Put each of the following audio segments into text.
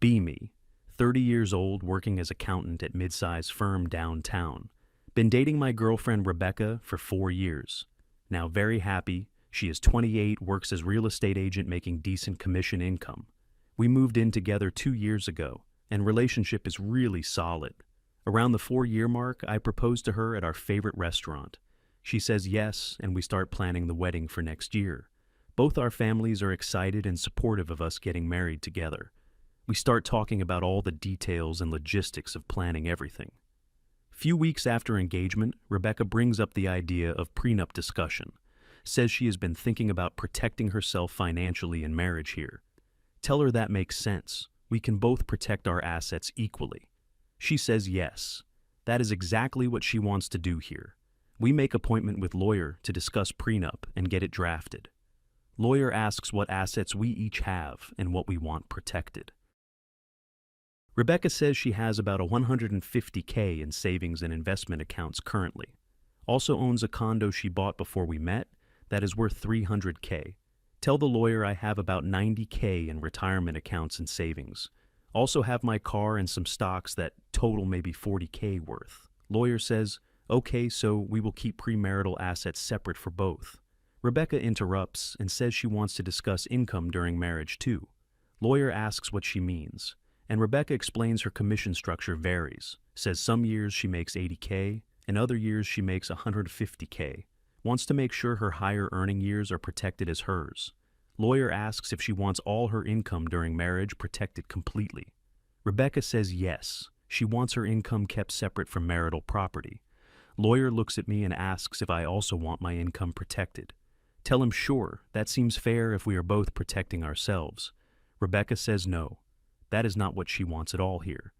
Be me, 30 years old, working as accountant at mid-size firm downtown. Been dating my girlfriend Rebecca for 4 years. Now very happy. She is 28, works as real estate agent making decent commission income. We moved in together 2 years ago, and relationship is really solid. Around the 4-year mark, I proposed to her at our favorite restaurant. She says yes, and we start planning the wedding for next year. Both our families are excited and supportive of us getting married together. We start talking about all the details and logistics of planning everything. Few weeks after engagement, Rebecca brings up the idea of prenup discussion. Says she has been thinking about protecting herself financially in marriage here. Tell her that makes sense. We can both protect our assets equally. She says yes. That is exactly what she wants to do here. We make appointment with lawyer to discuss prenup and get it drafted. Lawyer asks what assets we each have and what we want protected. Rebecca says she has about $150K in savings and investment accounts currently. Also owns a condo she bought before we met that is worth $300K. Tell the lawyer I have about $90K in retirement accounts and savings. Also have my car and some stocks that total maybe $40K worth. Lawyer says, okay, so we will keep premarital assets separate for both. Rebecca interrupts and says she wants to discuss income during marriage too. Lawyer asks what she means, and Rebecca explains her commission structure varies. Says some years she makes $80K, and other years she makes $150K. Wants to make sure her higher earning years are protected as hers. Lawyer asks if she wants all her income during marriage protected completely. Rebecca says yes, she wants her income kept separate from marital property. Lawyer looks at me and asks if I also want my income protected. Tell him sure, that seems fair if we are both protecting ourselves. Rebecca says no, that is not what she wants at all here.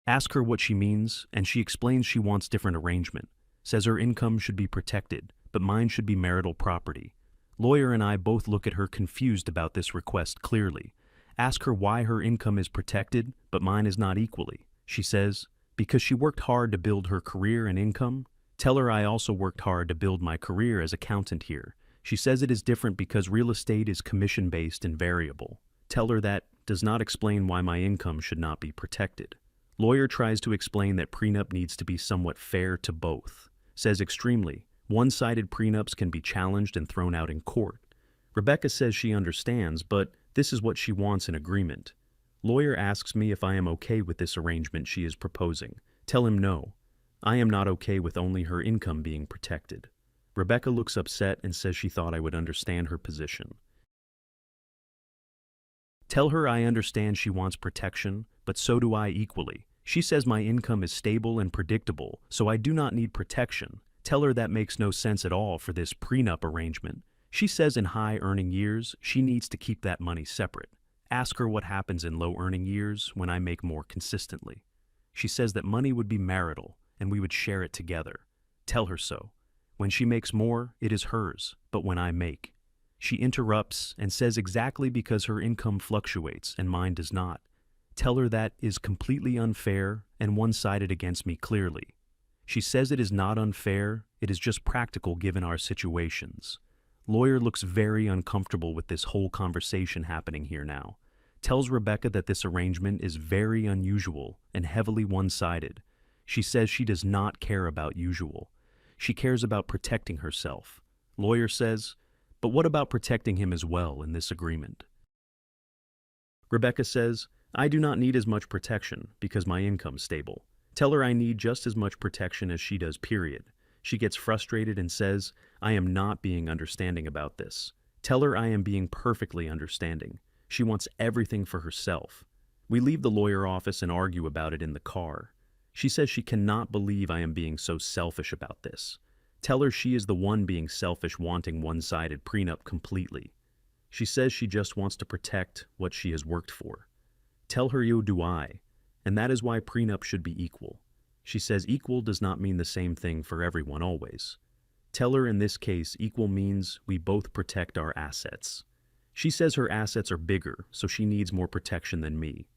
Ask her what she means, and she explains she wants different arrangement. Says her income should be protected, but mine should be marital property. Lawyer and I both look at her confused about this request clearly. Ask her why her income is protected, but mine is not equally. She says, because she worked hard to build her career and income. Tell her I also worked hard to build my career as accountant here. She says it is different because real estate is commission-based and variable. Tell her that does not explain why my income should not be protected. Lawyer tries to explain that prenup needs to be somewhat fair to both. Says extremely, one-sided prenups can be challenged and thrown out in court. Rebecca says she understands, but this is what she wants in agreement. Lawyer asks me if I am okay with this arrangement she is proposing. Tell him no. I am not okay with only her income being protected. Rebecca looks upset and says she thought I would understand her position. Tell her I understand she wants protection, but so do I equally. She says my income is stable and predictable, so I do not need protection. Tell her that makes no sense at all for this prenup arrangement. She says in high-earning years, she needs to keep that money separate. Ask her what happens in low-earning years when I make more consistently. She says that money would be marital, and we would share it together. Tell her so. When she makes more, it is hers, but when I make. She interrupts and says exactly because her income fluctuates and mine does not. Tell her that is completely unfair and one-sided against me clearly. She says it is not unfair, it is just practical given our situations. Lawyer looks very uncomfortable with this whole conversation happening here now. Tells Rebecca that this arrangement is very unusual and heavily one-sided. She says she does not care about usual. She cares about protecting herself. Lawyer says, but what about protecting him as well in this agreement? Rebecca says, I do not need as much protection because my income's stable. Tell her I need just as much protection as she does, period. She gets frustrated and says, I am not being understanding about this. Tell her I am being perfectly understanding. She wants everything for herself. We leave the lawyer office and argue about it in the car. She says she cannot believe I am being so selfish about this. Tell her she is the one being selfish, wanting one-sided prenup completely. She says she just wants to protect what she has worked for. Tell her yo do I, and that is why prenup should be equal. She says equal does not mean the same thing for everyone always. Tell her in this case equal means we both protect our assets. She says her assets are bigger, so she needs more protection than me.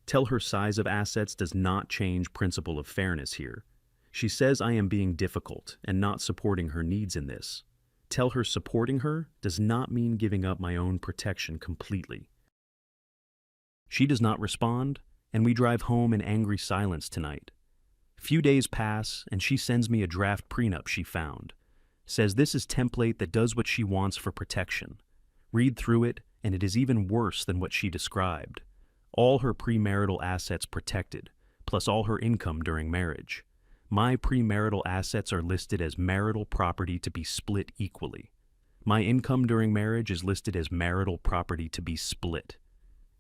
Tell her size of assets does not change principle of fairness here. She says I am being difficult and not supporting her needs in this. Tell her supporting her does not mean giving up my own protection completely. She does not respond, and we drive home in angry silence tonight. Few days pass, and she sends me a draft prenup she found. Says this is template that does what she wants for protection. Read through it, and it is even worse than what she described. All her premarital assets protected, plus all her income during marriage. My premarital assets are listed as marital property to be split equally. My income during marriage is listed as marital property to be split.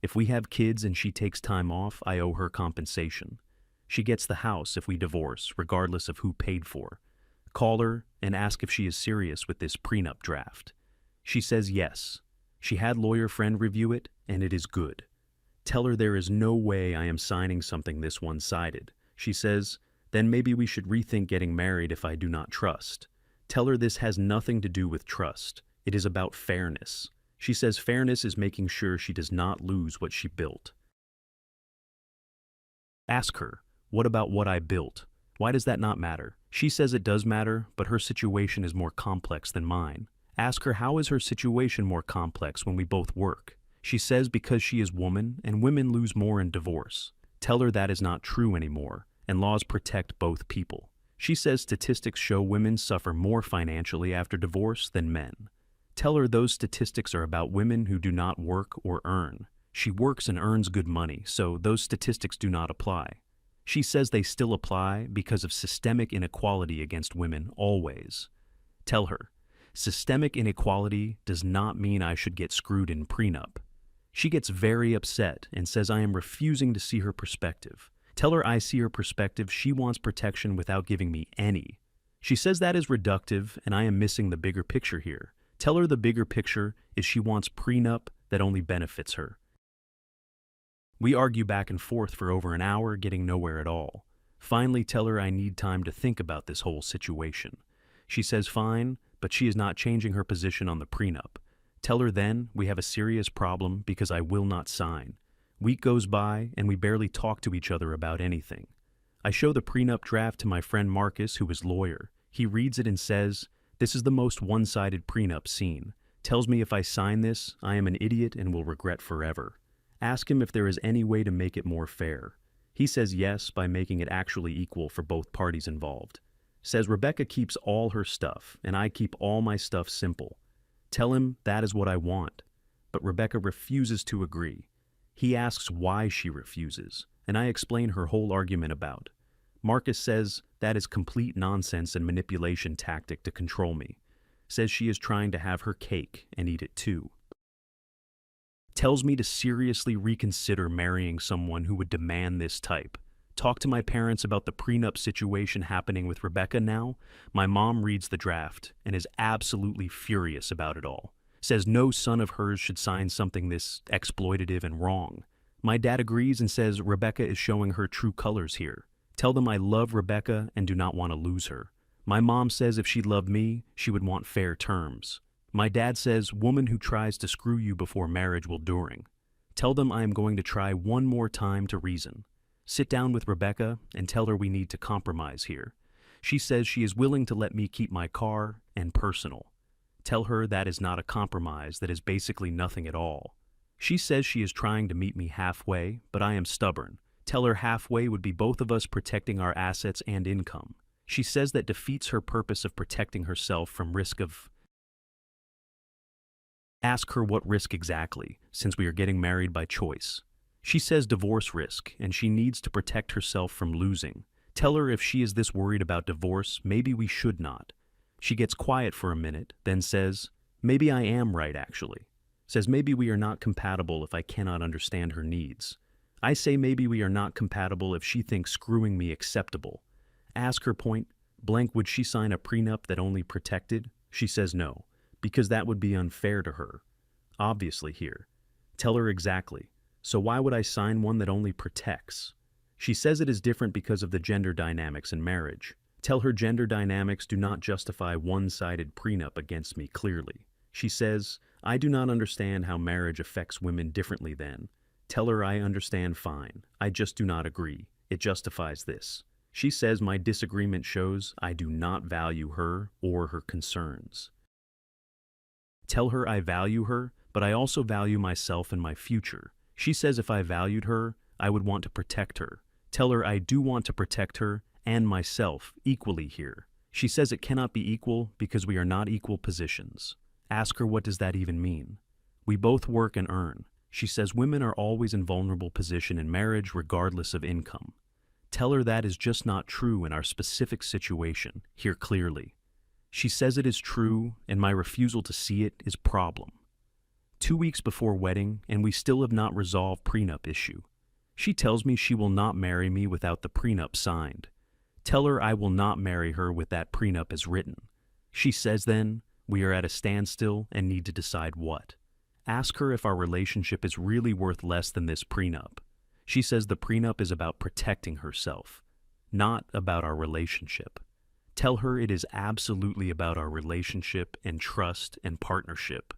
If we have kids and she takes time off, I owe her compensation. She gets the house if we divorce, regardless of who paid for. Call her and ask if she is serious with this prenup draft. She says yes. She had lawyer friend review it, and it is good. Tell her there is no way I am signing something this one-sided. She says, then maybe we should rethink getting married if I do not trust. Tell her this has nothing to do with trust. It is about fairness. She says fairness is making sure she does not lose what she built. Ask her, what about what I built? Why does that not matter? She says it does matter, but her situation is more complex than mine. Ask her how is her situation more complex when we both work? She says because she is woman and women lose more in divorce. Tell her that is not true anymore, and laws protect both people. She says statistics show women suffer more financially after divorce than men. Tell her those statistics are about women who do not work or earn. She works and earns good money, so those statistics do not apply. She says they still apply because of systemic inequality against women always. Tell her, systemic inequality does not mean I should get screwed in prenup. She gets very upset and says I am refusing to see her perspective. Tell her I see her perspective, she wants protection without giving me any. She says that is reductive and I am missing the bigger picture here. Tell her the bigger picture is she wants prenup that only benefits her. We argue back and forth for over an hour, getting nowhere at all. Finally tell her I need time to think about this whole situation. She says fine, but she is not changing her position on the prenup. Tell her then we have a serious problem because I will not sign. Week goes by and we barely talk to each other about anything. I show the prenup draft to my friend Marcus, who is lawyer. He reads it and says, this is the most one-sided prenup seen. Tells me if I sign this, I am an idiot and will regret forever. Ask him if there is any way to make it more fair. He says yes by making it actually equal for both parties involved. Says Rebecca keeps all her stuff and I keep all my stuff simple. Tell him that is what I want. But Rebecca refuses to agree. He asks why she refuses, and I explain her whole argument about. Marcus says that is complete nonsense and manipulation tactic to control me. Says she is trying to have her cake and eat it too. Tells me to seriously reconsider marrying someone who would demand this type. Talk to my parents about the prenup situation happening with Rebecca now. My mom reads the draft and is absolutely furious about it all. Says no son of hers should sign something this exploitative and wrong. My dad agrees and says Rebecca is showing her true colors here. Tell them I love Rebecca and do not want to lose her. My mom says if she loved me, she would want fair terms. My dad says woman who tries to screw you before marriage will during. Tell them I am going to try one more time to reason. Sit down with Rebecca and tell her we need to compromise here. She says she is willing to let me keep my car and personal. Tell her that is not a compromise, that is basically nothing at all. She says she is trying to meet me halfway, but I am stubborn. Tell her halfway would be both of us protecting our assets and income. She says that defeats her purpose of protecting herself from risk of... Ask her what risk exactly, since we are getting married by choice. She says divorce risk, and she needs to protect herself from losing. Tell her if she is this worried about divorce, maybe we should not. She gets quiet for a minute, then says, maybe I am right actually. Says maybe we are not compatible if I cannot understand her needs. I say maybe we are not compatible if she thinks screwing me acceptable. Ask her point blank, would she sign a prenup that only protected? She says no, because that would be unfair to her. Obviously here. Tell her exactly. So why would I sign one that only protects? She says it is different because of the gender dynamics in marriage. Tell her gender dynamics do not justify one-sided prenup against me clearly. She says, I do not understand how marriage affects women differently then. Tell her I understand fine. I just do not agree. It justifies this. She says my disagreement shows I do not value her or her concerns. Tell her I value her, but I also value myself and my future. She says if I valued her, I would want to protect her. Tell her I do want to protect her and myself equally here. She says it cannot be equal because we are not equal positions. Ask her what does that even mean. We both work and earn. She says women are always in vulnerable position in marriage regardless of income. Tell her that is just not true in our specific situation, here clearly. She says it is true, and my refusal to see it is problem. 2 weeks before wedding, and we still have not resolved prenup issue. She tells me she will not marry me without the prenup signed. Tell her I will not marry her with that prenup as written. She says then, we are at a standstill and need to decide what. Ask her if our relationship is really worth less than this prenup. She says the prenup is about protecting herself, not about our relationship. Tell her it is absolutely about our relationship and trust and partnership.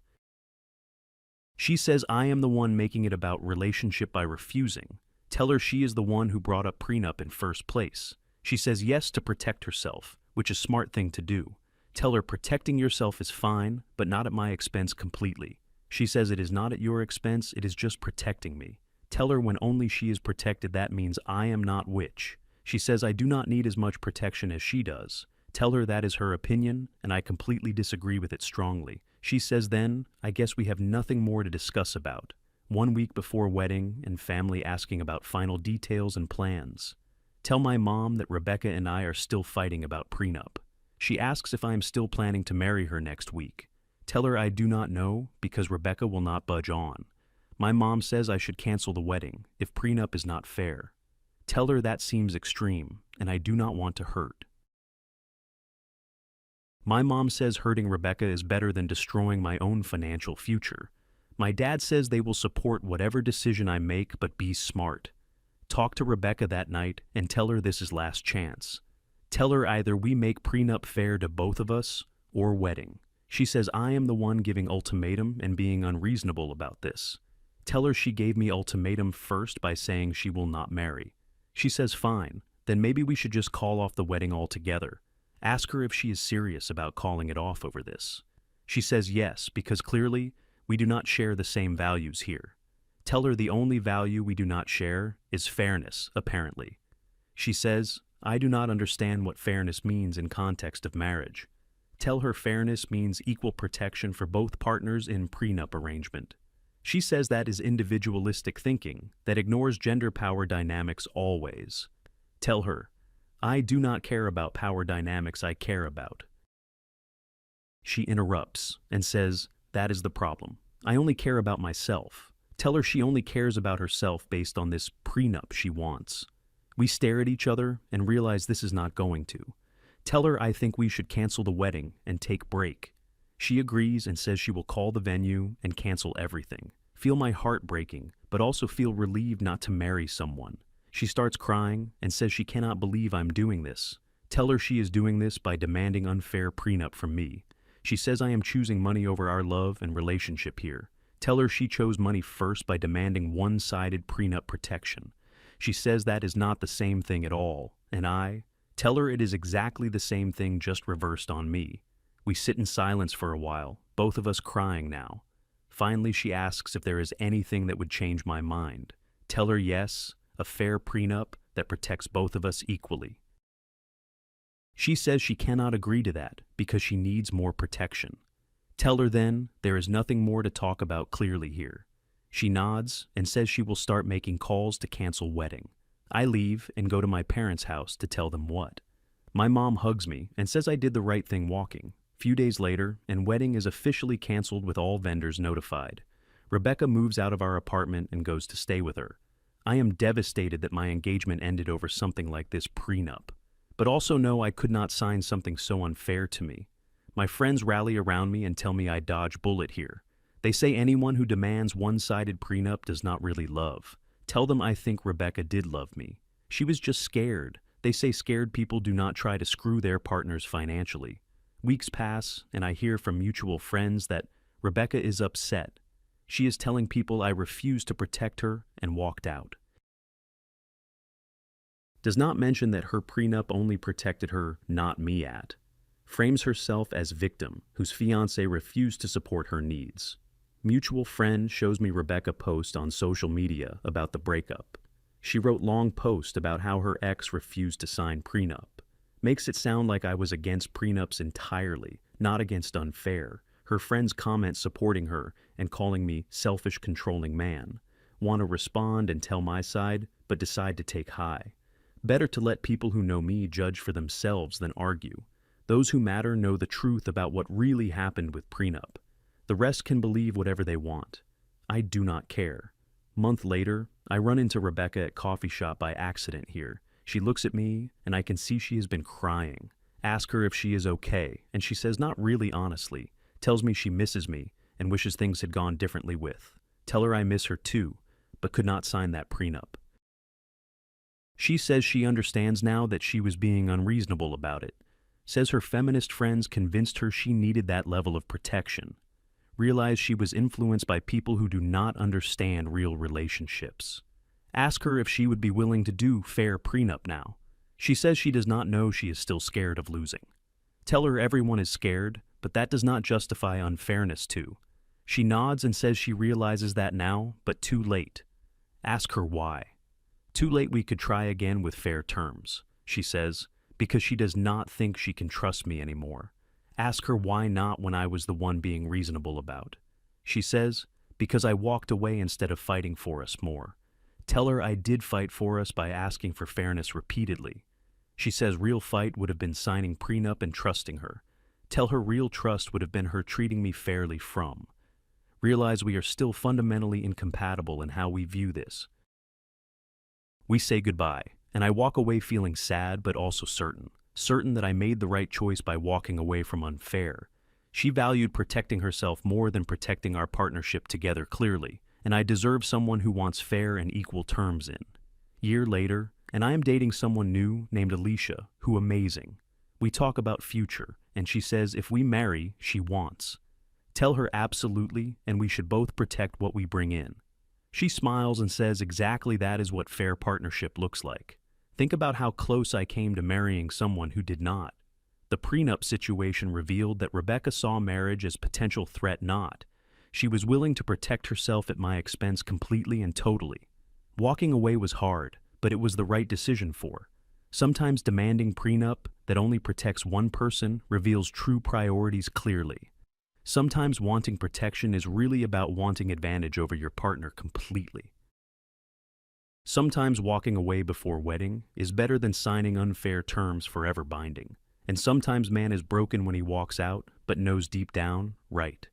She says I am the one making it about relationship by refusing. Tell her she is the one who brought up prenup in first place. She says yes to protect herself, which is a smart thing to do. Tell her protecting yourself is fine, but not at my expense completely. She says it is not at your expense, it is just protecting me. Tell her when only she is protected that means I am not witch. She says I do not need as much protection as she does. Tell her that is her opinion, and I completely disagree with it strongly. She says then, I guess we have nothing more to discuss about. 1 week before wedding and family asking about final details and plans. Tell my mom that Rebecca and I are still fighting about prenup. She asks if I am still planning to marry her next week. Tell her I do not know because Rebecca will not budge on. My mom says I should cancel the wedding if prenup is not fair. Tell her that seems extreme and I do not want to hurt. My mom says hurting Rebecca is better than destroying my own financial future. My dad says they will support whatever decision I make, but be smart. Talk to Rebecca that night and tell her this is last chance. Tell her either we make prenup fair to both of us or wedding. She says I am the one giving ultimatum and being unreasonable about this. Tell her she gave me ultimatum first by saying she will not marry. She says fine, then maybe we should just call off the wedding altogether. Ask her if she is serious about calling it off over this. She says yes, because clearly we do not share the same values here. Tell her the only value we do not share is fairness, apparently. She says, I do not understand what fairness means in context of marriage. Tell her fairness means equal protection for both partners in prenup arrangement. She says that is individualistic thinking that ignores gender power dynamics always. Tell her, I do not care about power dynamics, I care about. She interrupts and says, that is the problem. I only care about myself. Tell her she only cares about herself based on this prenup she wants. We stare at each other and realize this is not going to. Tell her I think we should cancel the wedding and take break. She agrees and says she will call the venue and cancel everything. Feel my heart breaking, but also feel relieved not to marry someone. She starts crying and says she cannot believe I'm doing this. Tell her she is doing this by demanding unfair prenup from me. She says I am choosing money over our love and relationship here. Tell her she chose money first by demanding one-sided prenup protection. She says that is not the same thing at all, and I tell her it is exactly the same thing just reversed on me. We sit in silence for a while, both of us crying now. Finally, she asks if there is anything that would change my mind. Tell her yes, a fair prenup that protects both of us equally. She says she cannot agree to that because she needs more protection. Tell her then there is nothing more to talk about clearly here. She nods and says she will start making calls to cancel wedding. I leave and go to my parents' house to tell them what. My mom hugs me and says I did the right thing walking. Few days later, and wedding is officially canceled with all vendors notified. Rebecca moves out of our apartment and goes to stay with her. I am devastated that my engagement ended over something like this prenup, but also know I could not sign something so unfair to me. My friends rally around me and tell me I dodge bullet here. They say anyone who demands one-sided prenup does not really love. Tell them I think Rebecca did love me. She was just scared. They say scared people do not try to screw their partners financially. Weeks pass, and I hear from mutual friends that Rebecca is upset. She is telling people I refused to protect her and walked out. Does not mention that her prenup only protected her, not me at. Frames herself as victim, whose fiancé refused to support her needs. Mutual friend shows me Rebecca post on social media about the breakup. She wrote long posts about how her ex refused to sign prenup. Makes it sound like I was against prenups entirely, not against unfair. Her friends comment supporting her and calling me selfish, controlling man. Want to respond and tell my side, but decide to take high. Better to let people who know me judge for themselves than argue. Those who matter know the truth about what really happened with prenup. The rest can believe whatever they want. I do not care. Month later, I run into Rebecca at coffee shop by accident here. She looks at me, and I can see she has been crying. Ask her if she is okay, and she says not really honestly. Tells me she misses me and wishes things had gone differently with. Tell her I miss her too, but could not sign that prenup. She says she understands now that she was being unreasonable about it. Says her feminist friends convinced her she needed that level of protection. Realized she was influenced by people who do not understand real relationships. Ask her if she would be willing to do fair prenup now. She says she does not know she is still scared of losing. Tell her everyone is scared, but that does not justify unfairness too. She nods and says she realizes that now, but too late. Ask her why. Too late we could try again with fair terms, she says, because she does not think she can trust me anymore. Ask her why not when I was the one being reasonable about. She says, because I walked away instead of fighting for us more. Tell her I did fight for us by asking for fairness repeatedly. She says real fight would have been signing prenup and trusting her. Tell her real trust would have been her treating me fairly from. Realize we are still fundamentally incompatible in how we view this. We say goodbye, and I walk away feeling sad but also certain that I made the right choice by walking away from unfair. She valued protecting herself more than protecting our partnership together clearly, and I deserve someone who wants fair and equal terms in. Year later, and I am dating someone new named Alicia, who amazing. We talk about future, and she says if we marry, she wants. Tell her absolutely, and we should both protect what we bring in. She smiles and says exactly that is what fair partnership looks like. Think about how close I came to marrying someone who did not. The prenup situation revealed that Rebecca saw marriage as potential threat not. She was willing to protect herself at my expense completely and totally. Walking away was hard, but it was the right decision for. Sometimes demanding prenup that only protects one person reveals true priorities clearly. Sometimes wanting protection is really about wanting advantage over your partner completely. Sometimes walking away before wedding is better than signing unfair terms forever binding. And sometimes man is broken when he walks out, but knows deep down, right.